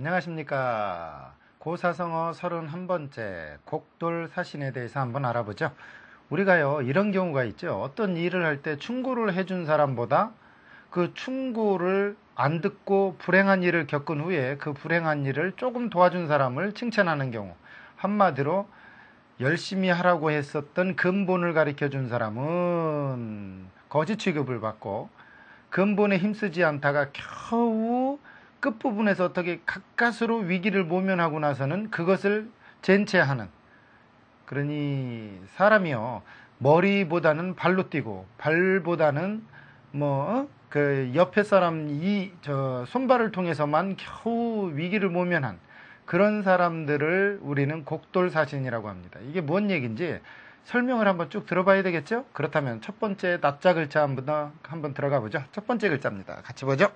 안녕하십니까. 고사성어 31번째 곡돌사신에 대해서 한번 알아보죠. 우리가요 이런 경우가 있죠. 어떤 일을 할 때 충고를 해준 사람보다 그 충고를 안 듣고 불행한 일을 겪은 후에 그 불행한 일을 조금 도와준 사람을 칭찬하는 경우, 한마디로 열심히 하라고 했었던 근본을 가르쳐 준 사람은 거지 취급을 받고, 근본에 힘쓰지 않다가 겨우 끝부분에서 어떻게 가까스로 위기를 모면하고 나서는 그것을 젠체하는, 그러니 사람이요 머리보다는 발로 뛰고 발보다는 그 옆에 사람 손발을 통해서만 겨우 위기를 모면한 그런 사람들을 우리는 곡돌사신이라고 합니다. 이게 뭔 얘기인지 설명을 한번 쭉 들어봐야 되겠죠? 그렇다면 첫 번째 납자 글자 한번 들어가 보죠. 첫 번째 글자입니다. 같이 보죠.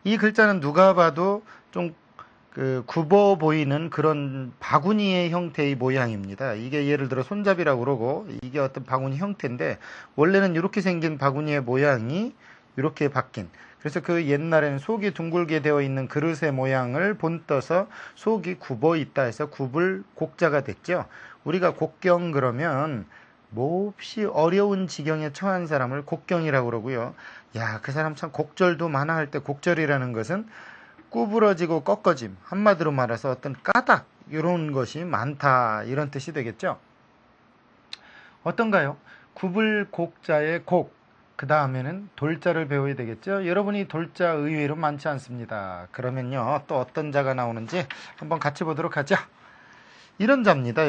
이 글자는 누가 봐도 좀 굽어 보이는 그런 바구니의 형태의 모양입니다. 이게 예를 들어 손잡이라고 그러고, 이게 어떤 바구니 형태인데 원래는 이렇게 생긴 바구니의 모양이 이렇게 바뀐, 그래서 그 옛날에는 속이 둥글게 되어 있는 그릇의 모양을 본떠서 속이 굽어 있다 해서 굽을 곡자가 됐죠. 우리가 곡경 그러면 몹시 어려운 지경에 처한 사람을 곡경이라고 그러고요. 야, 그 사람 참 곡절도 많아 할 때 곡절이라는 것은 구부러지고 꺾어짐, 한마디로 말해서 어떤 까닭, 이런 것이 많다, 이런 뜻이 되겠죠. 어떤가요? 굽을 곡자의 곡, 그 다음에는 돌자를 배워야 되겠죠. 여러분이 돌자 의외로 많지 않습니다. 그러면요 또 어떤 자가 나오는지 한번 같이 보도록 하죠. 이런 자입니다.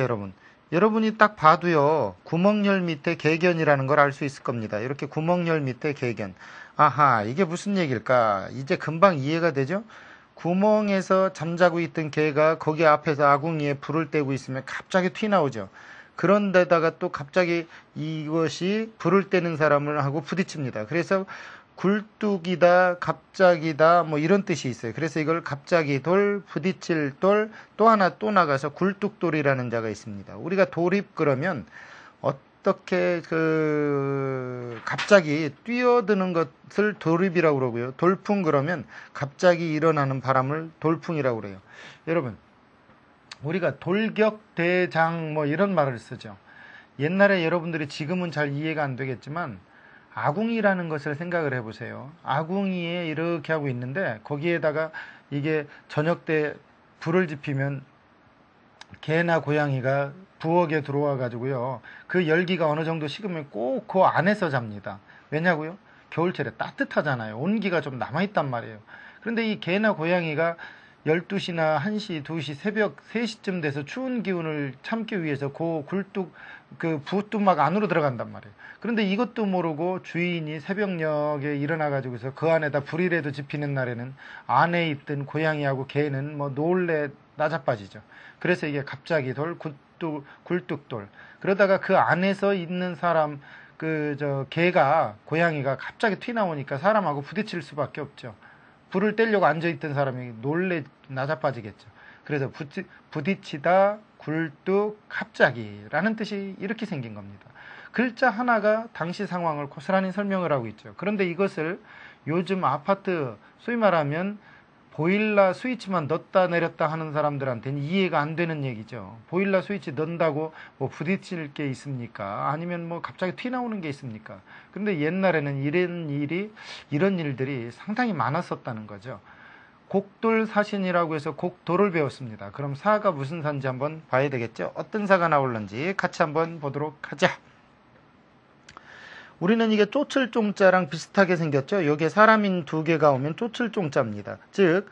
여러분이 딱 봐도요 구멍열 밑에 개견이라는 걸 알 수 있을 겁니다. 이렇게 구멍열 밑에 개견, 아하, 이게 무슨 얘기일까? 이제 금방 이해가 되죠. 구멍에서 잠자고 있던 개가 거기 앞에서 아궁이에 불을 떼고 있으면 갑자기 튀나오죠. 그런데다가 또 갑자기 이것이 불을 떼는 사람을 하고 부딪힙니다. 그래서 굴뚝이다, 갑자기다, 이런 뜻이 있어요. 그래서 이걸 갑자기 돌, 부딪힐 돌, 또 하나 또 나가서 굴뚝돌이라는 자가 있습니다. 우리가 돌입 그러면 어떻게 갑자기 뛰어드는 것을 돌입이라고 그러고요. 돌풍 그러면 갑자기 일어나는 바람을 돌풍이라고 그래요. 여러분, 우리가 돌격대장 이런 말을 쓰죠. 옛날에 여러분들이 지금은 잘 이해가 안 되겠지만 아궁이라는 것을 생각을 해보세요. 아궁이에 이렇게 하고 있는데 거기에다가 이게 저녁 때 불을 지피면 개나 고양이가 부엌에 들어와 가지고요 그 열기가 어느 정도 식으면 꼭 그 안에서 잡니다. 왜냐고요? 겨울철에 따뜻하잖아요. 온기가 좀 남아있단 말이에요. 그런데 이 개나 고양이가 12시나 1시, 2시, 새벽 3시쯤 돼서 추운 기운을 참기 위해서 그 부뚜막 안으로 들어간단 말이에요. 그런데 이것도 모르고 주인이 새벽녘에 일어나가지고서 그 안에다 불이라도 지피는 날에는 안에 있던 고양이하고 개는 놀래 나자빠지죠. 그래서 이게 갑자기 돌, 굴뚝돌. 그러다가 그 안에서 있는 사람, 개가, 고양이가 갑자기 튀나오니까 사람하고 부딪힐 수밖에 없죠. 불을 떼려고 앉아있던 사람이 놀래 나자빠지겠죠. 그래서 부딪히다, 굴뚝, 갑자기라는 뜻이 이렇게 생긴 겁니다. 글자 하나가 당시 상황을 고스란히 설명을 하고 있죠. 그런데 이것을 요즘 아파트, 소위 말하면 보일러 스위치만 넣었다 내렸다 하는 사람들한테는 이해가 안 되는 얘기죠. 보일러 스위치 넣는다고 부딪힐 게 있습니까? 아니면 갑자기 튀나오는 게 있습니까? 그런데 옛날에는 이런 일들이 상당히 많았었다는 거죠. 곡돌사신이라고 해서 곡돌을 배웠습니다. 그럼 사가 무슨 사인지 한번 봐야 되겠죠. 어떤 사가 나올는지 같이 한번 보도록 하자. 우리는 이게 쫓을 종자랑 비슷하게 생겼죠. 여기에 사람인 두 개가 오면 쫓을 종자입니다. 즉,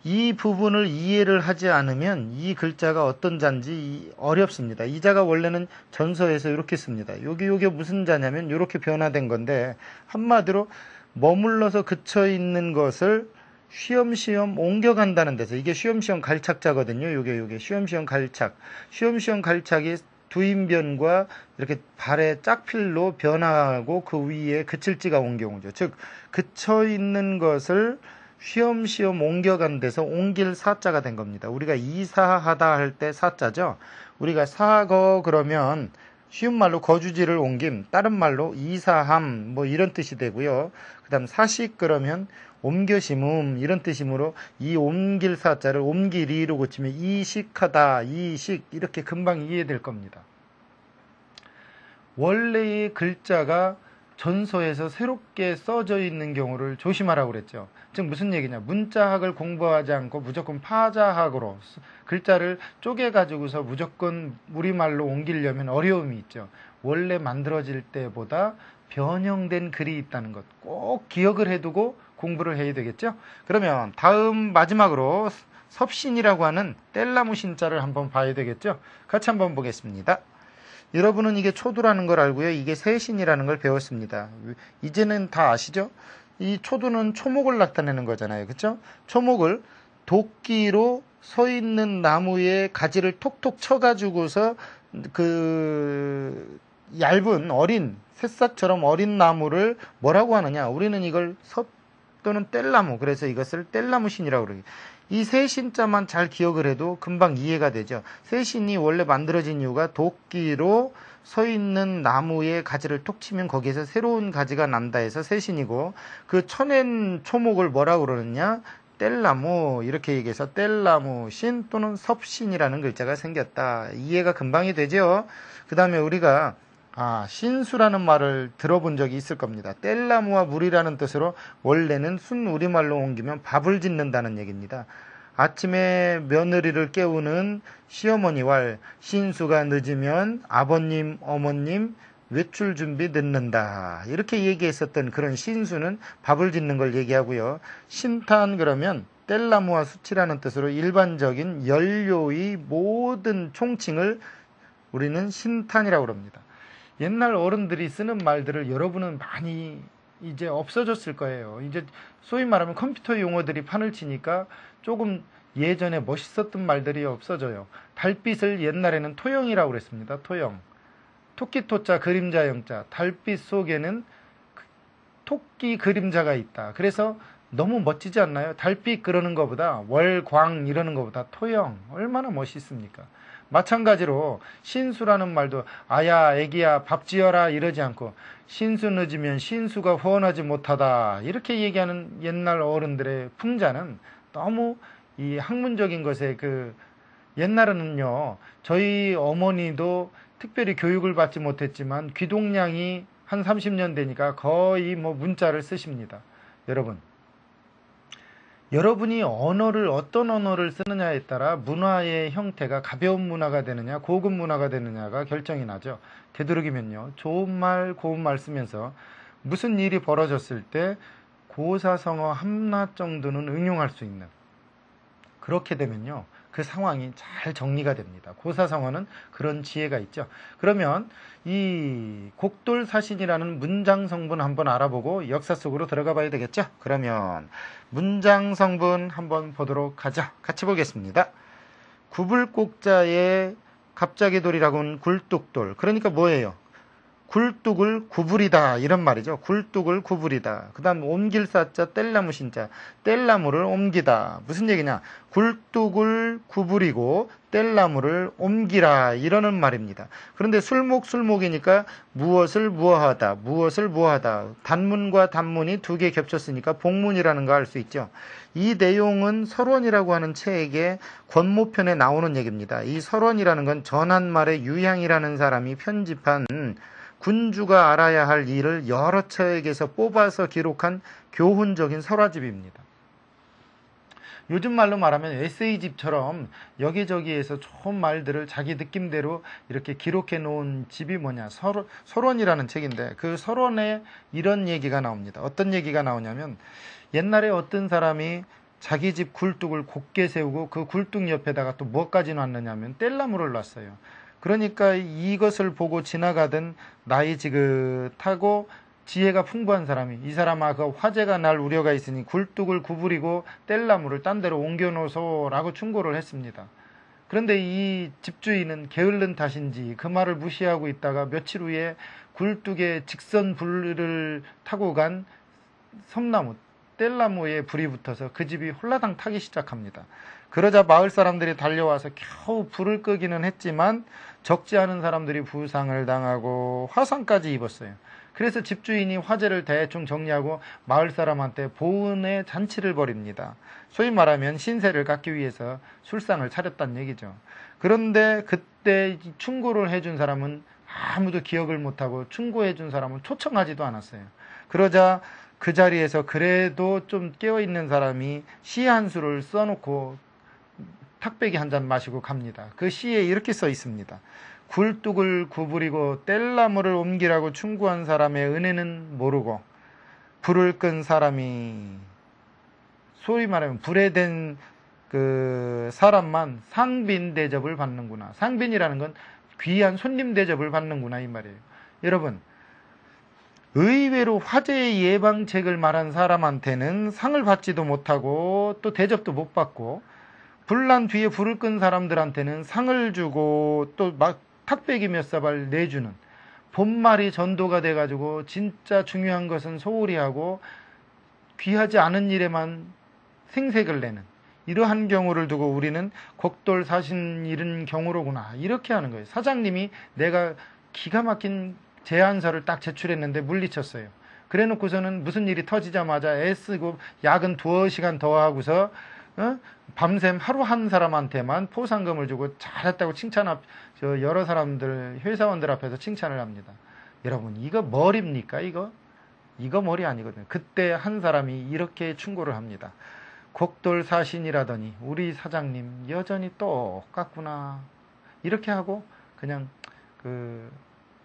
이 부분을 이해를 하지 않으면 이 글자가 어떤 자인지 어렵습니다. 이 자가 원래는 전서에서 이렇게 씁니다. 요게 무슨 자냐면 이렇게 변화된 건데, 한마디로 머물러서 그쳐 있는 것을 쉬엄쉬엄 옮겨간다는 데서, 이게 쉬엄쉬엄 갈착자거든요. 요게 쉬엄쉬엄 갈착. 쉬엄쉬엄 갈착이 두인변과 이렇게 발의 짝필로 변화하고 그 위에 그칠지가 온 경우죠. 즉, 그쳐 있는 것을 쉬엄쉬엄 옮겨간 데서 옮길 사자가 된 겁니다. 우리가 이사하다 할 때 사자죠. 우리가 사거 그러면 쉬운 말로 거주지를 옮김, 다른 말로 이사함 이런 뜻이 되고요. 그 다음 사식 그러면 옮겨 심음 이런 뜻이므로 이 옮길 사자를 옮기리로 고치면 이식하다, 이식 이렇게 금방 이해될 겁니다. 원래의 글자가 전서에서 새롭게 써져 있는 경우를 조심하라고 그랬죠. 즉 무슨 얘기냐, 문자학을 공부하지 않고 무조건 파자학으로 글자를 쪼개가지고서 무조건 우리말로 옮기려면 어려움이 있죠. 원래 만들어질 때보다 변형된 글이 있다는 것 꼭 기억을 해두고 공부를 해야 되겠죠. 그러면 다음 마지막으로 섭신이라고 하는 뗄나무 신자를 한번 봐야 되겠죠. 같이 한번 보겠습니다. 여러분은 이게 초두라는 걸 알고요. 이게 세신이라는 걸 배웠습니다. 이제는 다 아시죠? 이 초두는 초목을 나타내는 거잖아요. 그렇죠? 초목을 도끼로 서 있는 나무에 가지를 톡톡 쳐가지고서 그 얇은 어린 새싹처럼 어린 나무를 뭐라고 하느냐? 우리는 이걸 섭 또는 뗄나무, 그래서 이것을 뗄나무신이라고 그래요. 이 세신자만 잘 기억을 해도 금방 이해가 되죠. 세신이 원래 만들어진 이유가 도끼로 서 있는 나무에 가지를 톡 치면 거기에서 새로운 가지가 난다 해서 세신이고, 그 쳐낸 초목을 뭐라고 그러느냐? 뗄나무, 이렇게 얘기해서 뗄나무신 또는 섭신이라는 글자가 생겼다. 이해가 금방이 되죠. 그 다음에 우리가 신수라는 말을 들어본 적이 있을 겁니다. 뗄나무와 물이라는 뜻으로 원래는 순 우리말로 옮기면 밥을 짓는다는 얘기입니다. 아침에 며느리를 깨우는 시어머니와 신수가 늦으면 아버님, 어머님 외출 준비 늦는다. 이렇게 얘기했었던 그런 신수는 밥을 짓는 걸 얘기하고요. 신탄 그러면 뗄나무와 수치라는 뜻으로 일반적인 연료의 모든 총칭을 우리는 신탄이라고 합니다. 옛날 어른들이 쓰는 말들을 여러분은 많이 이제 없어졌을 거예요. 이제 소위 말하면 컴퓨터 용어들이 판을 치니까 조금 예전에 멋있었던 말들이 없어져요. 달빛을 옛날에는 토영이라고 그랬습니다. 토영. 토끼 토자 그림자 영자. 달빛 속에는 토끼 그림자가 있다. 그래서 너무 멋지지 않나요? 달빛 그러는 것보다 월광 이러는 것보다 토영 얼마나 멋있습니까? 마찬가지로 신수라는 말도 아야 애기야 밥 지어라 이러지 않고 신수 늦으면 신수가 후원하지 못하다 이렇게 얘기하는 옛날 어른들의 풍자는 너무 이 학문적인 것에 옛날에는요 저희 어머니도 특별히 교육을 받지 못했지만 귀동량이 한 30년 되니까 거의 문자를 쓰십니다. 여러분이 어떤 언어를 쓰느냐에 따라 문화의 형태가 가벼운 문화가 되느냐 고급 문화가 되느냐가 결정이 나죠. 되도록이면요 좋은 말 고운 말 쓰면서 무슨 일이 벌어졌을 때 고사성어 하나 정도는 응용할 수 있는, 그렇게 되면요 그 상황이 잘 정리가 됩니다. 고사성어는 그런 지혜가 있죠. 그러면 이 곡돌사신이라는 문장 성분 한번 알아보고 역사 속으로 들어가 봐야 되겠죠. 그러면 문장 성분 한번 보도록 하죠. 같이 보겠습니다. 구불곡자에 갑자기 돌이라고 하면 굴뚝돌. 그러니까 뭐예요? 굴뚝을 구부리다 이런 말이죠. 굴뚝을 구부리다. 그 다음 옮길 사자 뗄나무 신자. 뗄나무를 옮기다. 무슨 얘기냐? 굴뚝을 구부리고 뗄나무를 옮기라 이러는 말입니다. 그런데 술목이니까 무엇을 무어하다. 무엇을 무어하다. 단문과 단문이 두 개 겹쳤으니까 복문이라는 거 알 수 있죠. 이 내용은 설원이라고 하는 책의 권모편에 나오는 얘기입니다. 이 설원이라는 건 전한말의 유향이라는 사람이 편집한 군주가 알아야 할 일을 여러 책에서 뽑아서 기록한 교훈적인 설화집입니다. 요즘 말로 말하면 에세이집처럼 여기저기에서 좋은 말들을 자기 느낌대로 이렇게 기록해 놓은 집이 뭐냐, 설원이라는 책인데 그 설원에 이런 얘기가 나옵니다. 어떤 얘기가 나오냐면 옛날에 어떤 사람이 자기 집 굴뚝을 곧게 세우고 그 굴뚝 옆에다가 또 뭐까지 놨느냐면 뗄나무를 놨어요. 그러니까 이것을 보고 지나가던 나이 지긋하고 지혜가 풍부한 사람이 이 사람아 그 화재가 날 우려가 있으니 굴뚝을 구부리고 뗄나무를 딴 데로 옮겨놓소라고 충고를 했습니다. 그런데 이 집주인은 게을른 탓인지 그 말을 무시하고 있다가 며칠 후에 굴뚝에 직선 불을 타고 간 섬나무 뗄나무에 불이 붙어서 그 집이 홀라당 타기 시작합니다. 그러자 마을 사람들이 달려와서 겨우 불을 끄기는 했지만 적지 않은 사람들이 부상을 당하고 화상까지 입었어요. 그래서 집주인이 화재를 대충 정리하고 마을 사람한테 보은의 잔치를 벌입니다. 소위 말하면 신세를 갚기 위해서 술상을 차렸다는 얘기죠. 그런데 그때 충고를 해준 사람은 아무도 기억을 못하고 충고해준 사람은 초청하지도 않았어요. 그러자 그 자리에서 그래도 좀 깨어있는 사람이 시 한 수를 써놓고 탁배기 한 잔 마시고 갑니다. 그 시에 이렇게 써 있습니다. 굴뚝을 구부리고 뗄나무를 옮기라고 충고한 사람의 은혜는 모르고 불을 끈 사람이, 소위 말하면 불에 댄 그 사람만 상빈 대접을 받는구나. 상빈이라는 건 귀한 손님 대접을 받는구나 이 말이에요. 여러분, 의외로 화재 예방책을 말한 사람한테는 상을 받지도 못하고 또 대접도 못 받고, 불난 뒤에 불을 끈 사람들한테는 상을 주고 또 막 탁배기 몇 사발 내주는, 본말이 전도가 돼가지고 진짜 중요한 것은 소홀히 하고 귀하지 않은 일에만 생색을 내는 이러한 경우를 두고 우리는 곡돌사신 잃은 경우로구나 이렇게 하는 거예요. 사장님이 내가 기가 막힌 제안서를 딱 제출했는데 물리쳤어요. 그래 놓고서는 무슨 일이 터지자마자 애쓰고 야근 2시간 더 하고서 밤샘 하루 한 사람한테만 포상금을 주고 잘했다고 여러 사람들, 회사원들 앞에서 칭찬을 합니다. 여러분, 이거 머리입니까? 이거 머리 아니거든요. 그때 한 사람이 이렇게 충고를 합니다. 곡돌사신이라더니 우리 사장님 여전히 똑같구나. 이렇게 하고 그냥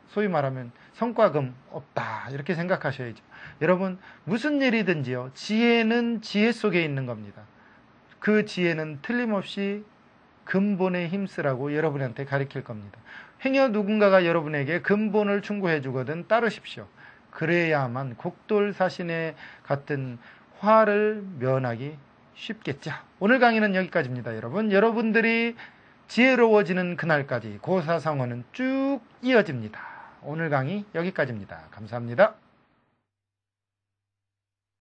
소위 말하면 성과금 없다 이렇게 생각하셔야죠. 여러분, 무슨 일이든지요, 지혜는 지혜 속에 있는 겁니다. 그 지혜는 틀림없이 근본에 힘쓰라고 여러분한테 가르칠 겁니다. 행여 누군가가 여러분에게 근본을 충고해 주거든 따르십시오. 그래야만 곡돌사신의 같은 화를 면하기 쉽겠죠. 오늘 강의는 여기까지입니다. 여러분들이 지혜로워지는 그날까지 고사성어는 쭉 이어집니다. 오늘 강의 여기까지입니다. 감사합니다.